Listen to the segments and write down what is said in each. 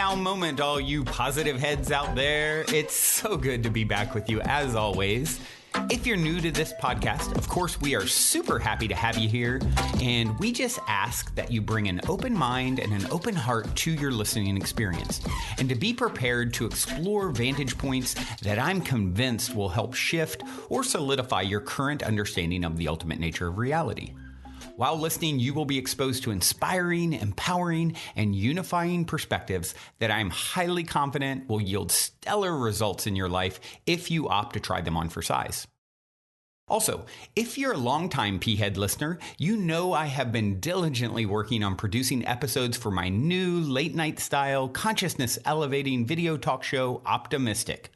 now moment, all you positive heads out there. It's so good to be back with you as always. If you're new to this podcast, of course, we are super happy to have you here. And we just ask that you bring an open mind and an open heart to your listening experience. And to be prepared to explore vantage points that I'm convinced will help shift or solidify your current understanding of the ultimate nature of reality. While listening, you will be exposed to inspiring, empowering, and unifying perspectives that I'm highly confident will yield stellar results in your life if you opt to try them on for size. Also, if you're a longtime P-Head listener, you know I have been diligently working on producing episodes for my new late-night style, consciousness-elevating video talk show, Optimistic.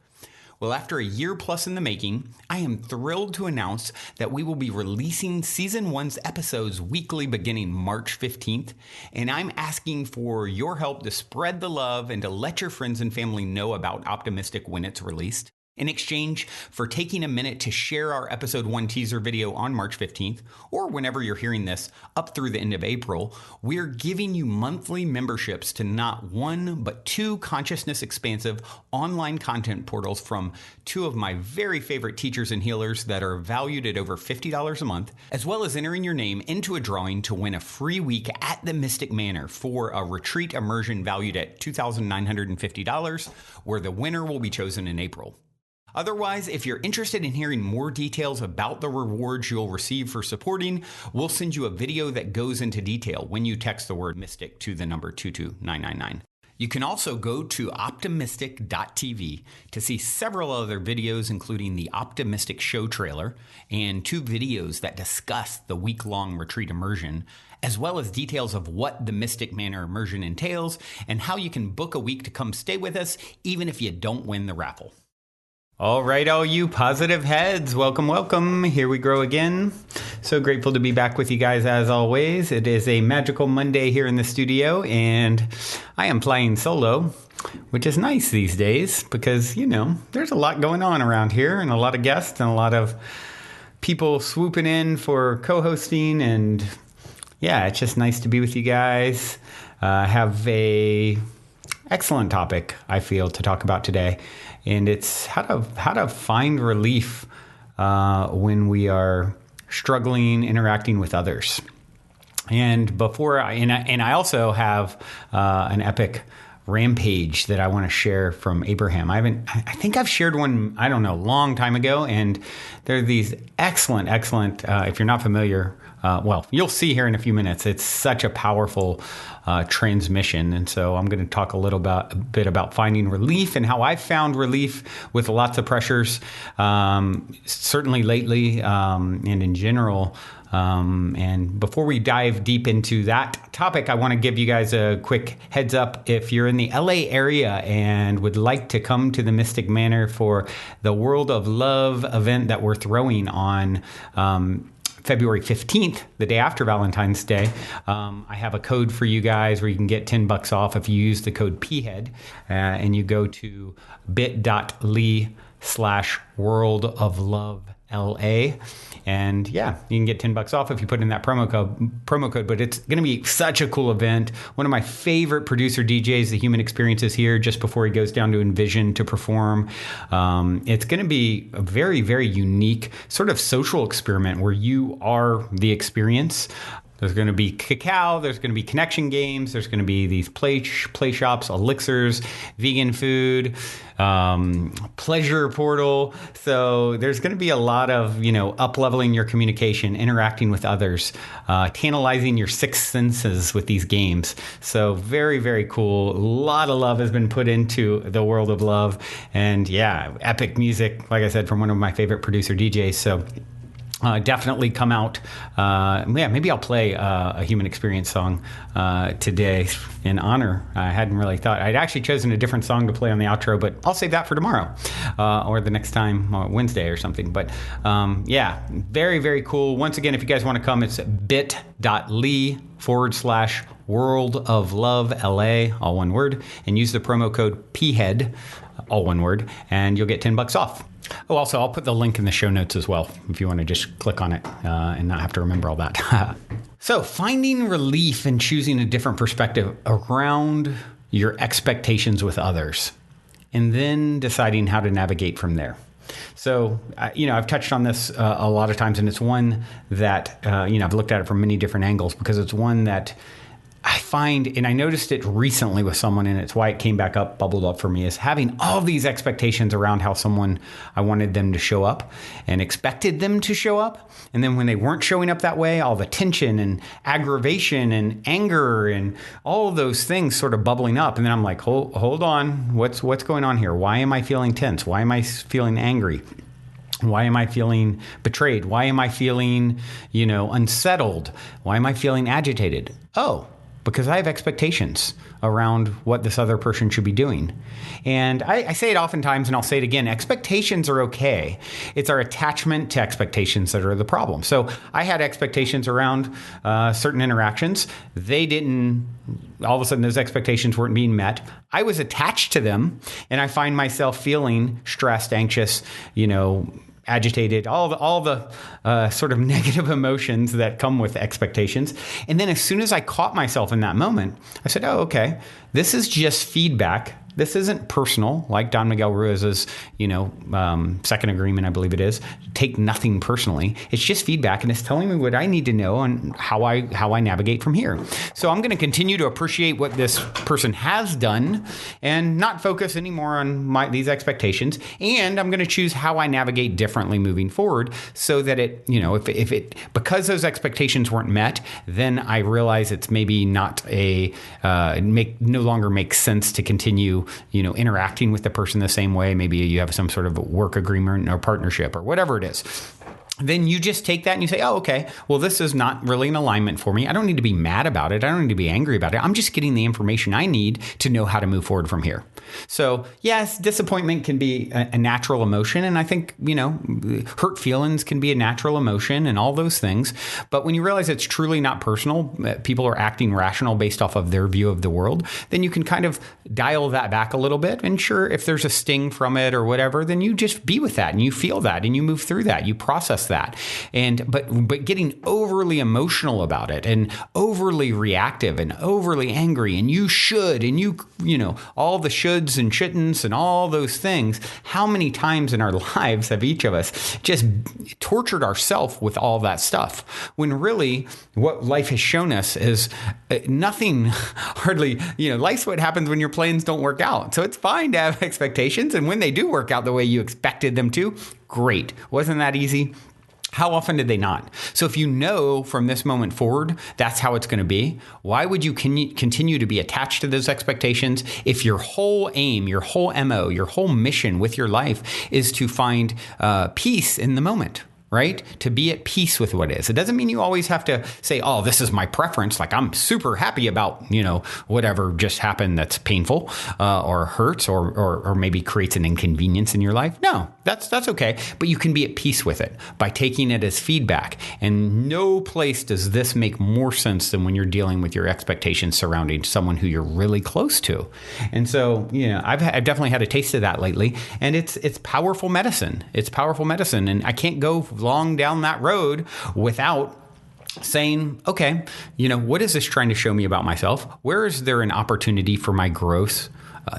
Well, after a year plus in the making, I am thrilled to announce that we will be releasing Season 1's episodes weekly beginning March 15th, and I'm asking for your help to spread the love and to let your friends and family know about Optimistic when it's released. In exchange for taking a minute to share our Episode 1 teaser video on March 15th, or whenever you're hearing this, up through the end of April, we're giving you monthly memberships to not one, but two consciousness-expansive online content portals from two of my very favorite teachers and healers that are valued at over $50 a month, as well as entering your name into a drawing to win a free week at the Mystic Manor for a retreat immersion valued at $2,950, where the winner will be chosen in April. Otherwise, if you're interested in hearing more details about the rewards you'll receive for supporting, we'll send you a video that goes into detail when you text the word Mystic to the number 22999. You can also go to optimistic.tv to see several other videos, including the Optimistic show trailer and two videos that discuss the week-long retreat immersion, as well as details of what the Mystic Manor immersion entails and how you can book a week to come stay with us, even if you don't win the raffle. All right, all you positive heads, welcome, welcome. Here we grow again. So grateful to be back with you guys as always. It is a magical Monday here in the studio, and I am playing solo, which is nice these days because, you know, there's a lot going on around here and a lot of guests and a lot of people swooping in for co-hosting. And yeah, it's just nice to be with you guys. Have a excellent topic, I feel, to talk about today. And it's how to find relief when we are struggling interacting with others. And I also have an epic rampage that I want to share from Abraham. I think I've shared one, I don't know, a long time ago. And there are these excellent, if you're not familiar, well, you'll see here in a few minutes. It's such a powerful transmission. And so I'm going to talk a bit about finding relief and how I've found relief with lots of pressures, certainly lately, and in general. And before we dive deep into that topic, I want to give you guys a quick heads up. If you're in the LA area and would like to come to the Mystic Manor for the World of Love event that we're throwing on February 15th, the day after Valentine's Day, I have a code for you guys where you can get $10 off if you use the code PHEAD, and you go to bit.ly/worldoflovela. And yeah, you can get $10 off if you put in that promo code, but it's going to be such a cool event. One of my favorite producer DJs, The Human Experience, is here just before he goes down to Envision to perform. It's going to be a very, very unique sort of social experiment where you are the experience. There's going to be cacao, there's going to be connection games, there's going to be these play shops, elixirs, vegan food, pleasure portal. So there's going to be a lot of, up-leveling your communication, interacting with others, tantalizing your sixth senses with these games. So very, very cool. A lot of love has been put into the world of love. And yeah, epic music, like I said, from one of my favorite producer DJs. So definitely come out. Maybe I'll play a Human Experience song today in honor. I hadn't really thought. I'd actually chosen a different song to play on the outro, but I'll save that for tomorrow or the next time, Wednesday or something. But very, very cool. Once again, if you guys want to come, it's bit.ly/World of Love LA, all one word, and use the promo code PHEAD, all one word, and you'll get $10 off. Oh, also, I'll put the link in the show notes as well if you want to just click on it and not have to remember all that. So finding relief and choosing a different perspective around your expectations with others, and then deciding how to navigate from there. So, I've touched on this a lot of times, and it's one that, I've looked at it from many different angles, because it's one that I find, and I noticed it recently with someone, and it's why it came back up, bubbled up for me, is having all these expectations around how I wanted them to show up and expected them to show up. And then when they weren't showing up that way, all the tension and aggravation and anger and all of those things sort of bubbling up. And then I'm like, hold on, what's going on here? Why am I feeling tense? Why am I feeling angry? Why am I feeling betrayed? Why am I feeling, unsettled? Why am I feeling agitated? Oh, because I have expectations around what this other person should be doing. And I say it oftentimes, and I'll say it again, expectations are okay. It's our attachment to expectations that are the problem. So I had expectations around certain interactions. They didn't, all of a sudden those expectations weren't being met. I was attached to them, and I find myself feeling stressed, anxious, agitated, all the sort of negative emotions that come with expectations. And then as soon as I caught myself in that moment, I said, oh, okay, this is just feedback. This isn't personal, like Don Miguel Ruiz's, second agreement, I believe it is. Take nothing personally. It's just feedback, and it's telling me what I need to know and how I navigate from here. So I'm going to continue to appreciate what this person has done and not focus anymore on these expectations. And I'm going to choose how I navigate differently moving forward, so that because those expectations weren't met, then I realize it's maybe not no longer makes sense to continue interacting with the person the same way. Maybe you have some sort of work agreement or partnership or whatever it is. Then you just take that and you say, oh, okay, well, this is not really an alignment for me. I don't need to be mad about it. I don't need to be angry about it. I'm just getting the information I need to know how to move forward from here. So yes, disappointment can be a natural emotion. And I think, hurt feelings can be a natural emotion and all those things. But when you realize it's truly not personal, people are acting rational based off of their view of the world, then you can kind of dial that back a little bit. And sure, if there's a sting from it or whatever, then you just be with that and you feel that and you move through that. You process that. But getting overly emotional about it and overly reactive and overly angry and you should and all the shoulds and shouldn'ts and all those things, how many times in our lives have each of us just tortured ourselves with all that stuff, when really what life has shown us is nothing, hardly, life's what happens when your plans don't work out. So it's fine to have expectations, and when they do work out the way you expected them to, great. Wasn't that easy? How often did they not? So if you know from this moment forward, that's how it's going to be, why would you continue to be attached to those expectations if your whole aim, your whole MO, your whole mission with your life is to find peace in the moment? Right? To be at peace with what is. It doesn't mean you always have to say, oh, this is my preference. Like I'm super happy about, whatever just happened that's painful or hurts or maybe creates an inconvenience in your life. No, that's okay. But you can be at peace with it by taking it as feedback. And no place does this make more sense than when you're dealing with your expectations surrounding someone who you're really close to. And so, I've definitely had a taste of that lately, and it's powerful medicine. It's powerful medicine. And I can't go long down that road without saying, okay, what is this trying to show me about myself? Where is there an opportunity for my growth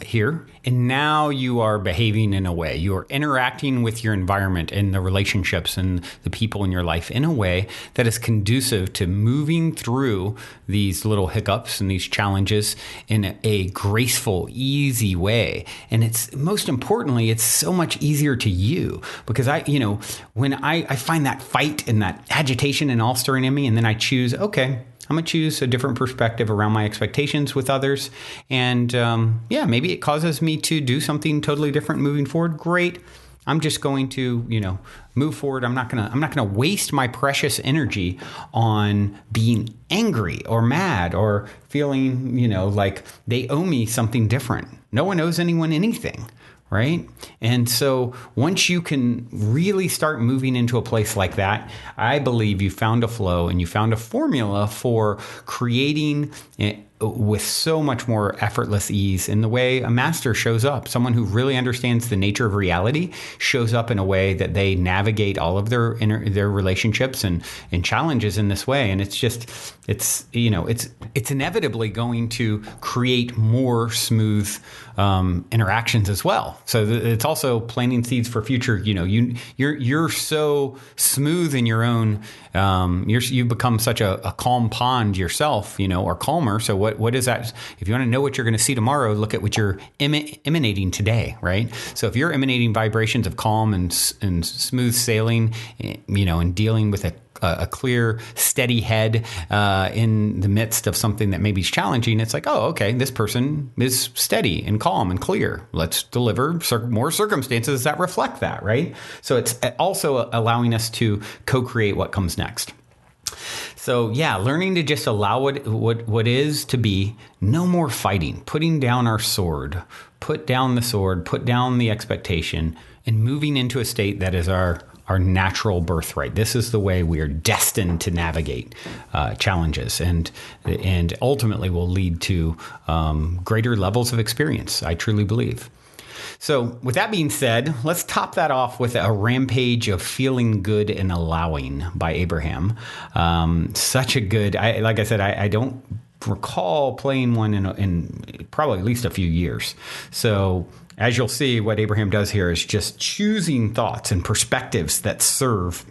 here? And now you are behaving in a way, you are interacting with your environment and the relationships and the people in your life in a way that is conducive to moving through these little hiccups and these challenges in a graceful, easy way. And it's most importantly, it's so much easier to you, because when I find that fight and that agitation and all stirring in me, and then I choose, okay, I'm going to choose a different perspective around my expectations with others. And maybe it causes me to do something totally different moving forward. Great. I'm just going to, move forward. I'm not going to waste my precious energy on being angry or mad or feeling, like they owe me something different. No one owes anyone anything. Right? And so once you can really start moving into a place like that, I believe you found a flow and you found a formula for creating with so much more effortless ease in the way a master shows up. Someone who really understands the nature of reality shows up in a way that they navigate all of their relationships and challenges in this way. And it's inevitably going to create more smooth interactions as well. So it's also planting seeds for future. You're so smooth in your own. You've become such a calm pond yourself, or calmer. So what is that? If you want to know what you're going to see tomorrow, look at what you're emanating today, right? So if you're emanating vibrations of calm and smooth sailing, and dealing with a clear, steady head in the midst of something that maybe is challenging, it's like, oh, okay, this person is steady and calm and clear. Let's deliver more circumstances that reflect that, right? So it's also allowing us to co-create what comes next. So yeah, learning to just allow what is to be, no more fighting, putting down our sword, put down the expectation, and moving into a state that is our natural birthright. This is the way we are destined to navigate challenges, and ultimately will lead to greater levels of experience, I truly believe. So with that being said, let's top that off with a rampage of feeling good and allowing by Abraham. Such a good, like I said, I don't recall playing one in probably at least a few years. So as you'll see, what Abraham does here is just choosing thoughts and perspectives that serve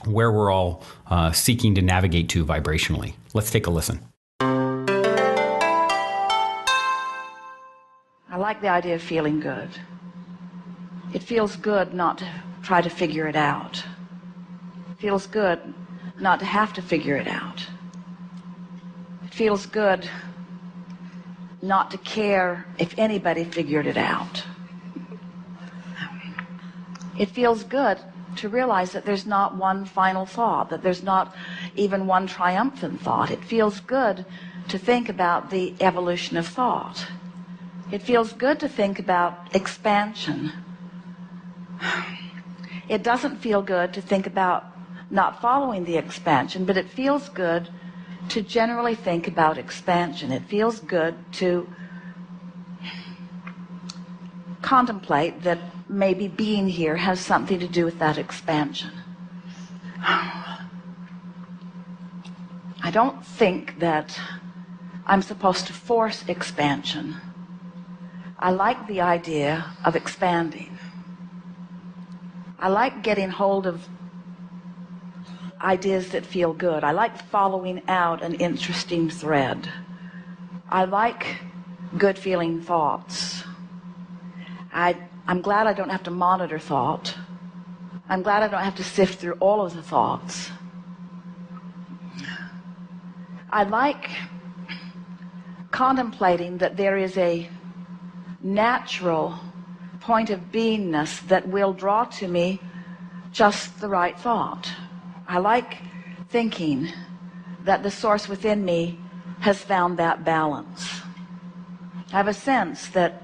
where we're all seeking to navigate to vibrationally. Let's take a listen. I like the idea of feeling good. It feels good not to try to figure it out. It feels good not to have to figure it out. It feels good not to care if anybody figured it out. It feels good to realize that there's not one final thought, that there's not even one triumphant thought. It feels good to think about the evolution of thought. It feels good to think about expansion. It doesn't feel good to think about not following the expansion, but it feels good to generally think about expansion. It feels good to contemplate that maybe being here has something to do with that expansion. I don't think that I'm supposed to force expansion. I like the idea of expanding. I like getting hold of ideas that feel good. I like following out an interesting thread. I like good feeling thoughts. I'm glad I don't have to monitor thought. I'm glad I don't have to sift through all of the thoughts. I like contemplating that there is a natural point of beingness that will draw to me just the right thought. I like thinking that the source within me has found that balance. I have a sense that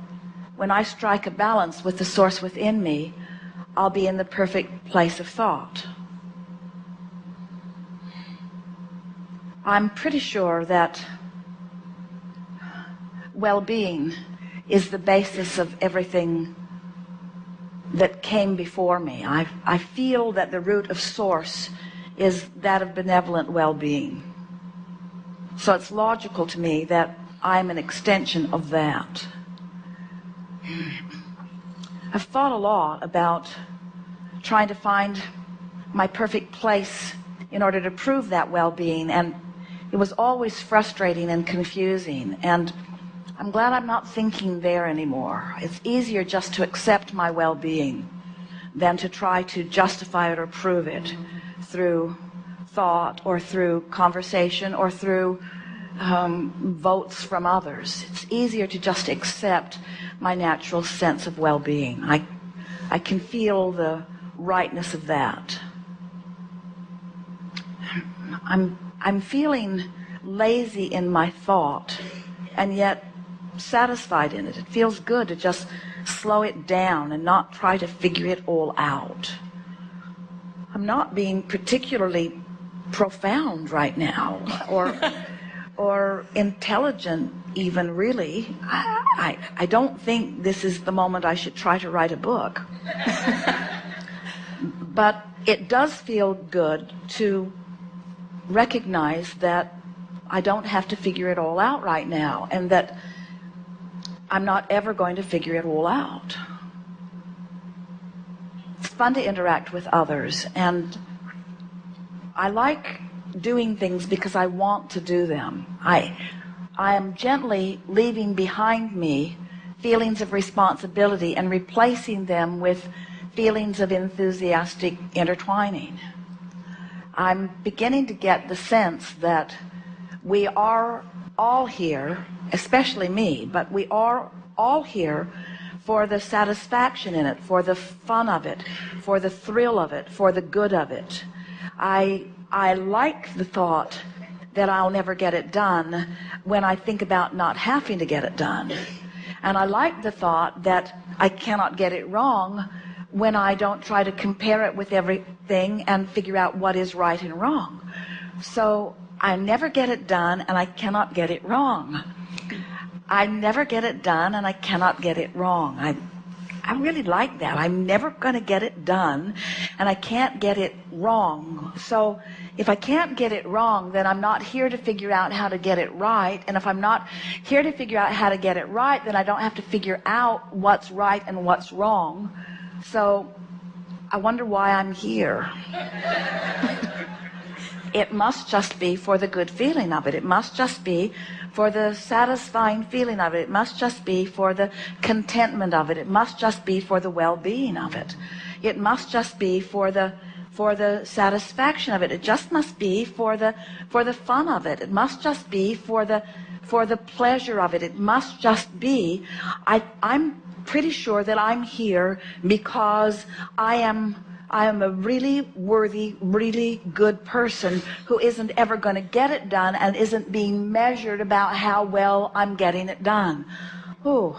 when I strike a balance with the source within me, I'll be in the perfect place of thought. I'm pretty sure that well-being is the basis of everything that came before me. I feel that the root of source is that of benevolent well-being. So it's logical to me that I'm an extension of that. I've thought a lot about trying to find my perfect place in order to prove that well-being, and it was always frustrating and confusing, and I'm glad I'm not thinking there anymore. It's easier just to accept my well-being than to try to justify it or prove it through thought or through conversation or through votes from others. It's easier to just accept my natural sense of well-being. I can feel the rightness of that. I'm feeling lazy in my thought, and yet satisfied in it. It feels good to just slow it down and not try to figure it all out. I'm not being particularly profound right now, or or intelligent even, really. I don't think this is the moment I should try to write a book. But it does feel good to recognize that I don't have to figure it all out right now, and that I'm not ever going to figure it all out. It's fun to interact with others, and I like doing things because I want to do them. I am gently leaving behind me feelings of responsibility and replacing them with feelings of enthusiastic intertwining. I'm beginning to get the sense that we are all here, especially me, but we are all here for the satisfaction in it, for the fun of it, for the thrill of it, for the good of it. I like the thought that I'll never get it done when I think about not having to get it done. And I like the thought that I cannot get it wrong when I don't try to compare it with everything and figure out what is right and wrong. So I never get it done, and I cannot get it wrong. I never get it done, and I cannot get it wrong. I really like that. I'm never going to get it done, and I can't get it wrong. So if I can't get it wrong, then I'm not here to figure out how to get it right. And if I'm not here to figure out how to get it right, then I don't have to figure out what's right and what's wrong. So I wonder why I'm here. It must just be for the good feeling of it. It must just be for the satisfying feeling of it. It must just be for the contentment of it. It must just be for the well-being of it. It must just be for the satisfaction of it. It just must be for the fun of it. It must just be for the pleasure of it. It must just be. I'm pretty sure that I'm here because I am a really worthy, really good person who isn't ever going to get it done and isn't being measured about how well I'm getting it done. Ooh,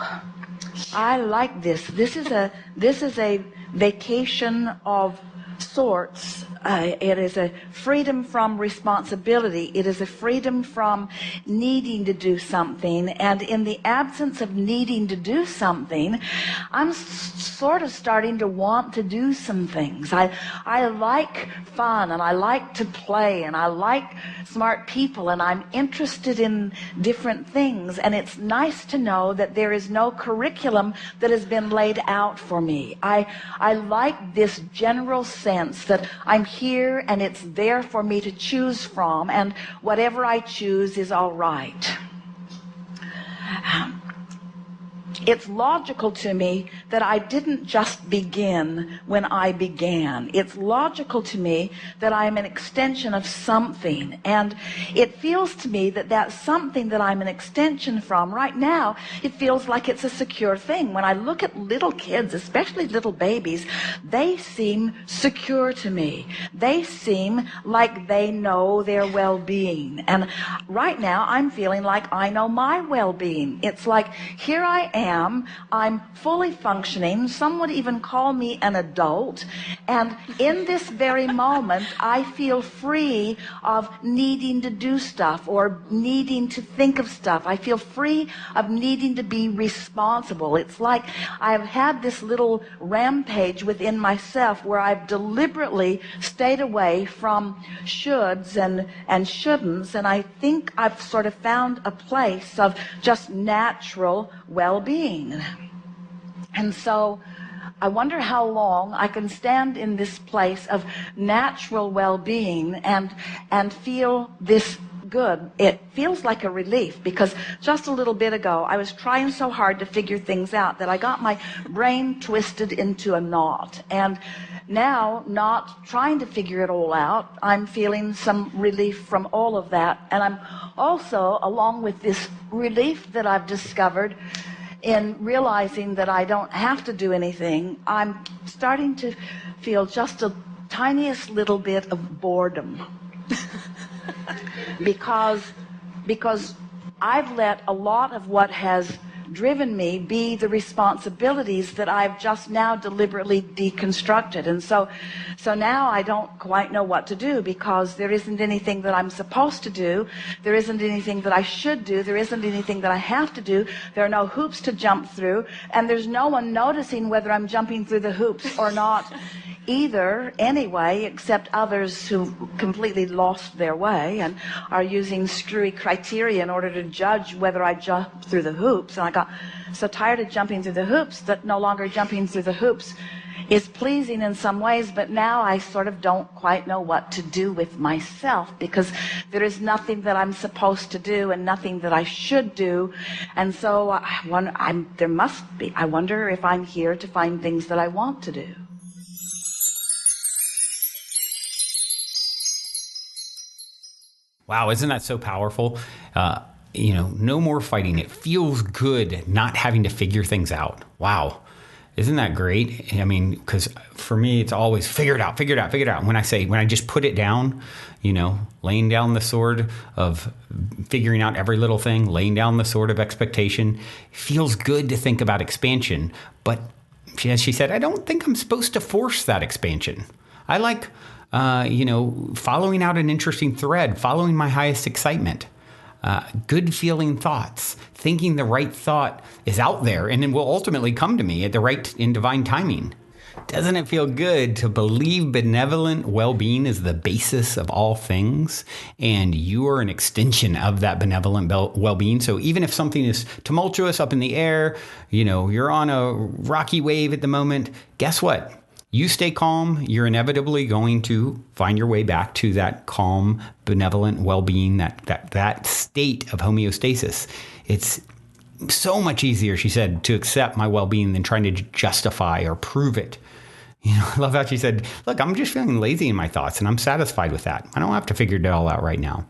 I like this. This is a vacation of sorts. It is a freedom from responsibility. It is a freedom from needing to do something. And in the absence of needing to do something, I'm sort of starting to want to do some things. I like fun, and I like to play, and I like smart people, and I'm interested in different things. And it's nice to know that there is no curriculum that has been laid out for me. I like this general sense that I'm here and it's there for me to choose from, and whatever I choose is all right. It's logical to me that I didn't just begin when I began. It's logical to me that I'm an extension of something. And it feels to me that that something that I'm an extension from right now, it feels like it's a secure thing. When I look at little kids, especially little babies, they seem secure to me. They seem like they know their well-being. And right now I'm feeling like I know my well-being. It's like, here I am. I'm fully functioning. Some would even call me an adult. And in this very moment, I feel free of needing to do stuff or needing to think of stuff. I feel free of needing to be responsible. It's like I've had this little rampage within myself where I've deliberately stayed away from shoulds and shouldn'ts. And I think I've sort of found a place of just natural well-being. And so I wonder how long I can stand in this place of natural well-being and feel this good. It feels like a relief, because just a little bit ago I was trying so hard to figure things out that I got my brain twisted into a knot. And now, not trying to figure it all out, I'm feeling some relief from all of that. And I'm also, along with this relief that I've discovered in realizing that I don't have to do anything, I'm starting to feel just a tiniest little bit of boredom. because I've let a lot of what has driven me be the responsibilities that I've just now deliberately deconstructed. And so now I don't quite know what to do, because there isn't anything that I'm supposed to do. There isn't anything that I should do. There isn't anything that I have to do. There are no hoops to jump through. And there's no one noticing whether I'm jumping through the hoops or not either anyway, except others who completely lost their way and are using screwy criteria in order to judge whether I jump through the hoops. And I got so tired of jumping through the hoops that no longer jumping through the hoops is pleasing in some ways, but now I sort of don't quite know what to do with myself, because there is nothing that I'm supposed to do and nothing that I should do. And so I wonder if I'm here to find things that I want to do. Wow, isn't that so powerful? No more fighting. It feels good not having to figure things out. Wow. Isn't that great? I mean, because for me, it's always figure it out. And when I just put it down, laying down the sword of figuring out every little thing, laying down the sword of expectation, it feels good to think about expansion. But as she said, I don't think I'm supposed to force that expansion. I like following out an interesting thread, following my highest excitement, good feeling thoughts, thinking the right thought is out there and it will ultimately come to me at the right in divine timing. Doesn't it feel good to believe benevolent well-being is the basis of all things, and you are an extension of that benevolent well-being? So even if something is tumultuous up in the air, you're on a rocky wave at the moment, guess what? You stay calm, you're inevitably going to find your way back to that calm, benevolent well-being, that state of homeostasis. It's so much easier, she said, to accept my well-being than trying to justify or prove it. I love how she said, look, I'm just feeling lazy in my thoughts and I'm satisfied with that. I don't have to figure it all out right now.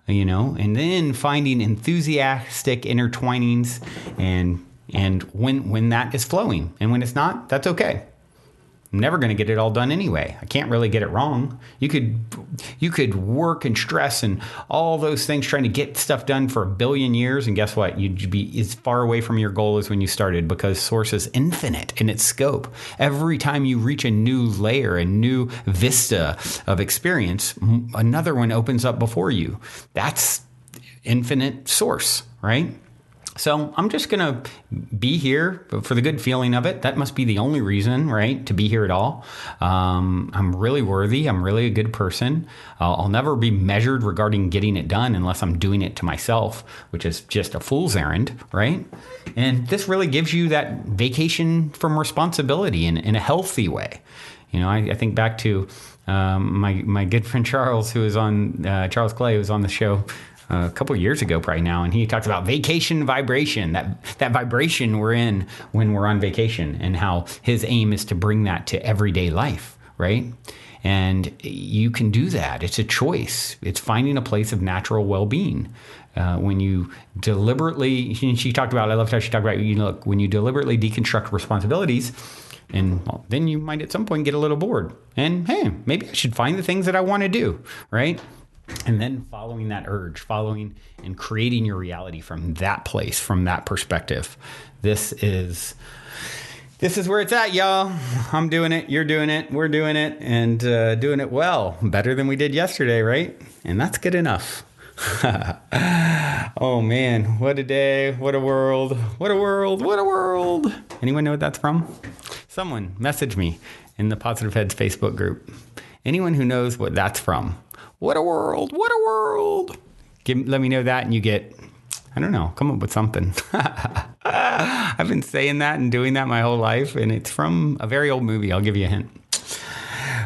And then finding enthusiastic intertwinings and when that is flowing, and when it's not, that's okay. I'm never going to get it all done anyway. I can't really get it wrong. You could work and stress and all those things trying to get stuff done for 1 billion years. And guess what? You'd be as far away from your goal as when you started, because Source is infinite in its scope. Every time you reach a new layer, a new vista of experience, another one opens up before you. That's infinite Source, right? So I'm just going to be here for the good feeling of it. That must be the only reason, right, to be here at all. I'm really worthy. I'm really a good person. I'll never be measured regarding getting it done unless I'm doing it to myself, which is just a fool's errand, right? And this really gives you that vacation from responsibility in a healthy way. I think back to my good friend Charles, who was on Charles Clay, who was on the show a couple of years ago probably now, and he talks about vacation vibration, that vibration we're in when we're on vacation, and how his aim is to bring that to everyday life, right? And you can do that. It's a choice. It's finding a place of natural well-being. When you deliberately, she talked about, I loved how she talked about, when you deliberately deconstruct responsibilities, and then you might at some point get a little bored. And hey, maybe I should find the things that I want to do, right? And then following that urge, following and creating your reality from that place, from that perspective. This is where it's at, y'all. I'm doing it. You're doing it. We're doing it, and doing it well, better than we did yesterday, right? And that's good enough. Oh man, what a day. What a world. What a world. What a world. Anyone know what that's from? Someone message me in the Positive Heads Facebook group. Anyone who knows what that's from. What a world. What a world. Let me know that, and you get, I don't know, come up with something. I've been saying that and doing that my whole life, and it's from a very old movie. I'll give you a hint.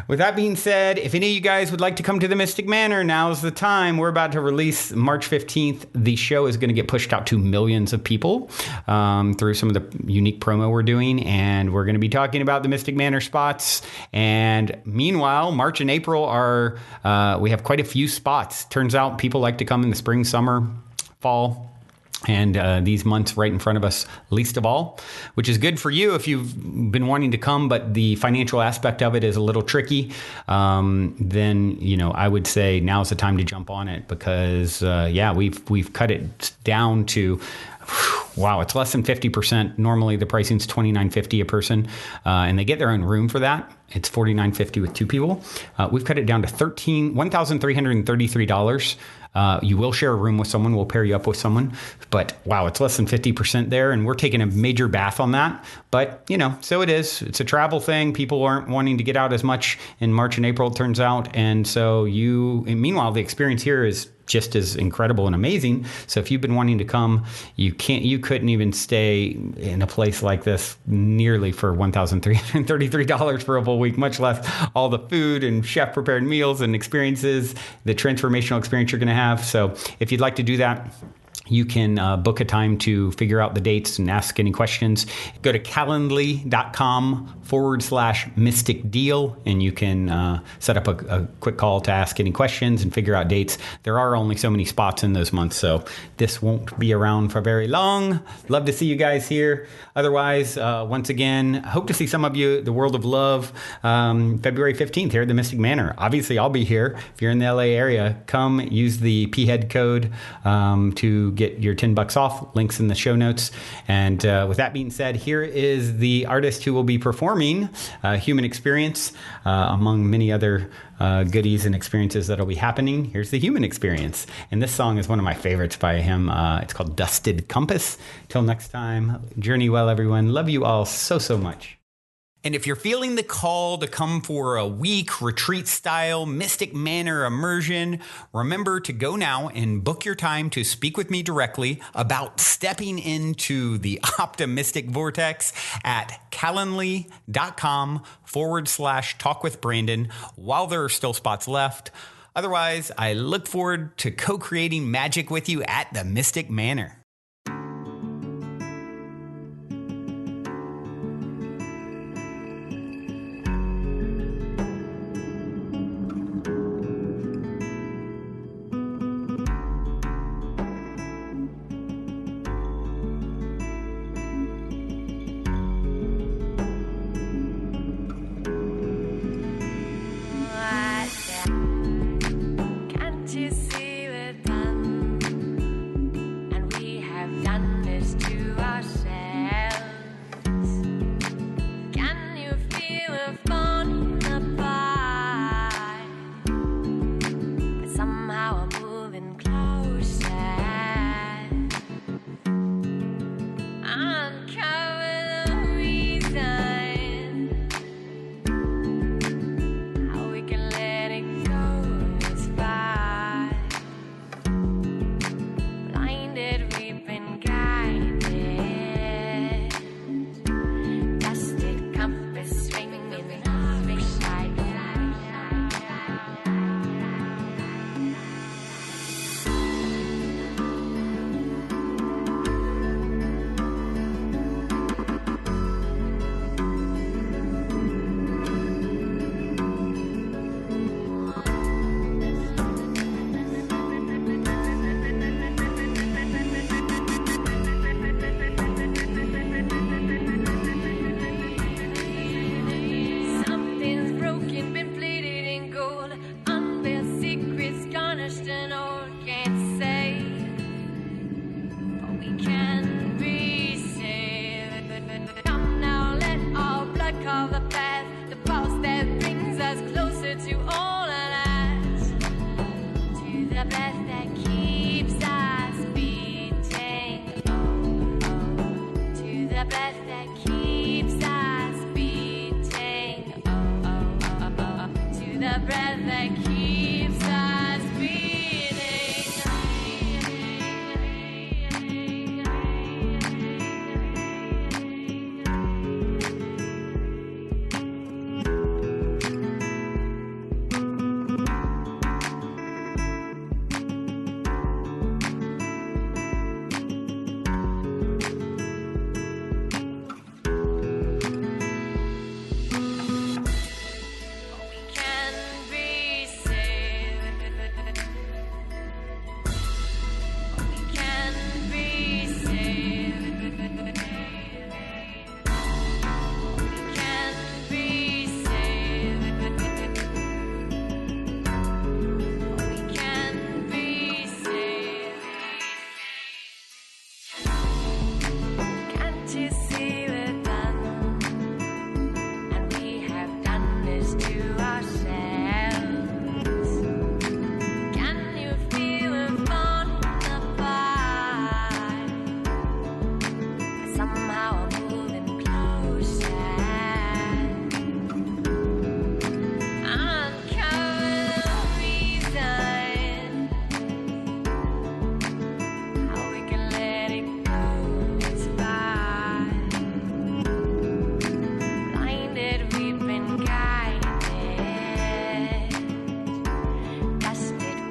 With that being said, if any of you guys would like to come to the Mystic Manor, now's the time. We're about to release March 15th. The show is going to get pushed out to millions of people through some of the unique promo we're doing. And we're going to be talking about the Mystic Manor spots. And meanwhile, March and April we have quite a few spots. Turns out people like to come in the spring, summer, fall, and these months right in front of us, least of all, which is good for you if you've been wanting to come, but the financial aspect of it is a little tricky. Then, I would say now's the time to jump on it, because, we've cut it down to Wow, it's less than 50%. Normally the pricing is $29.50 a person, and they get their own room for that. It's $49.50 with 2 people. We've cut it down to $1,333. You will share a room with someone. We'll pair you up with someone. But wow, it's less than 50% there. And we're taking a major bath on that. But, so it is. It's a travel thing. People aren't wanting to get out as much in March and April, it turns out. And so meanwhile, the experience here is just as incredible and amazing. So if you've been wanting to come, you couldn't even stay in a place like this nearly for $1,333 for a full week, much less all the food and chef prepared meals and experiences, the transformational experience you're going to have. So if you'd like to do that, you can book a time to figure out the dates and ask any questions. Go to calendly.com/mystic deal, and you can set up a quick call to ask any questions and figure out dates. There are only so many spots in those months, so this won't be around for very long. Love to see you guys here. Otherwise, once again, hope to see some of you at the World of Love February 15th here at the Mystic Manor. Obviously, I'll be here. If you're in the LA area, come use the PHEAD code to get your $10 off. Links in the show notes. And with that being said, here is the artist who will be performing Human Experience, among many other goodies and experiences that'll be happening. Here's the Human Experience. And this song is one of my favorites by him. It's called Dusted Compass. Till next time, journey well, everyone. Love you all so, so much. And if you're feeling the call to come for a week retreat style Mystic Manor immersion, remember to go now and book your time to speak with me directly about stepping into the optimistic vortex at calendly.com/talk with Brandon while there are still spots left. Otherwise, I look forward to co-creating magic with you at the Mystic Manor.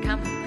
come.